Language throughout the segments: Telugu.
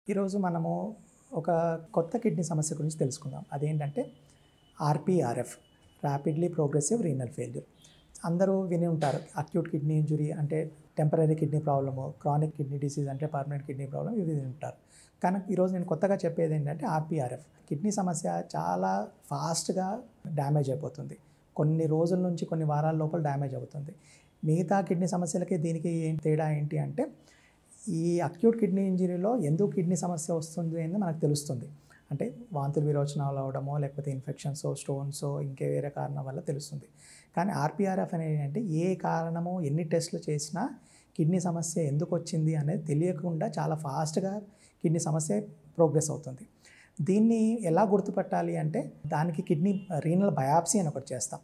ఈరోజు మనము ఒక కొత్త కిడ్నీ సమస్య గురించి తెలుసుకుందాం. అదేంటంటే ఆర్‌పీఆర్‌ఎఫ్, ర్యాపిడ్లీ ప్రోగ్రెసివ్ రీనల్ ఫెయిల్యూర్. అందరూ విని ఉంటారు. అక్యూట్ కిడ్నీ ఇంజురీ అంటే temporary kidney problem, chronic kidney disease అంటే పర్మనెంట్ కిడ్నీ ప్రాబ్లమ్, ఇవి విని ఉంటారు. కానీ ఈరోజు నేను కొత్తగా చెప్పేది ఏంటంటే ఆర్‌పీఆర్‌ఎఫ్. కిడ్నీ సమస్య చాలా ఫాస్ట్‌గా డ్యామేజ్ అయిపోతుంది. కొన్ని రోజుల నుంచి కొన్ని వారాల లోపల డ్యామేజ్ అవుతుంది. మిగతా కిడ్నీ సమస్యలకి దీనికి తేడా ఏంటి అంటే, ఈ అక్యూట్ కిడ్నీ ఇంజరీలో ఎందుకు కిడ్నీ సమస్య వస్తుంది అని మనకు తెలుస్తుంది. అంటే వాంతులు విరోచనాలు అవ్వడమో, లేకపోతే ఇన్ఫెక్షన్సో, స్టోన్సో, ఇంకే వేరే కారణం వల్ల తెలుస్తుంది. కానీ ఆర్‌పీఆర్‌ఎఫ్ అనేది అంటే ఏ కారణమో, ఎన్ని టెస్టులు చేసినా కిడ్నీ సమస్య ఎందుకు వచ్చింది అనేది తెలియకుండా చాలా ఫాస్ట్‌గా కిడ్నీ సమస్య ప్రోగ్రెస్ అవుతుంది. దీన్ని ఎలా గుర్తుపట్టాలి అంటే, దానికి కిడ్నీ రీనల్ బయాప్సీ అని ఒకటి చేస్తాం.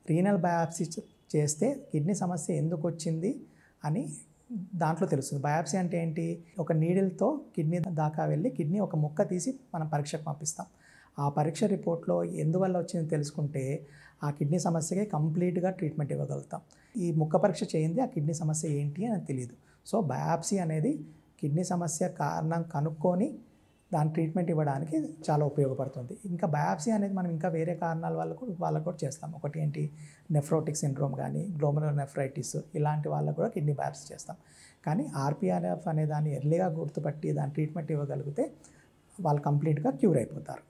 రీనల్ బయాప్సీ చేస్తే కిడ్నీ సమస్య ఎందుకు వచ్చింది అని దాంట్లో తెలుస్తుంది. బయాప్సీ అంటే ఏంటి? ఒక నీడిల్‌తో కిడ్నీ దాకా వెళ్ళి కిడ్నీ ఒక ముక్క తీసి మనం పరీక్షకు పంపిస్తాం. ఆ పరీక్ష రిపోర్ట్‌లో ఎందువల్ల వచ్చిందో తెలుసుకుంటే ఆ కిడ్నీ సమస్యకి కంప్లీట్‌గా ట్రీట్మెంట్ ఇవ్వగలుగుతాం. ఈ ముక్క పరీక్ష చేయందే ఆ కిడ్నీ సమస్య ఏంటి అని తెలీదు. సో బయాప్సీ అనేది కిడ్నీ సమస్య కారణం కనుక్కొని దాని ట్రీట్మెంట్ ఇవ్వడానికి చాలా ఉపయోగపడుతుంది. ఇంకా బయాప్సీ అనేది మనం ఇంకా వేరే కారణాల వాళ్ళకు కూడా చేస్తాం. ఒకటి ఏంటి, నెఫ్రోటిక్ సిండ్రోమ్ కానీ, గ్లోమెరులోనెఫ్రైటిస్, ఇలాంటి వాళ్ళకు కూడా కిడ్నీ బయాప్సీ చేస్తాం. కానీ ఆర్‌పీఆర్‌ఎఫ్ అనే దాన్ని ఎర్లీగా గుర్తుపట్టి దాని ట్రీట్మెంట్ ఇవ్వగలిగితే వాళ్ళు కంప్లీట్‌గా క్యూర్ అయిపోతారు.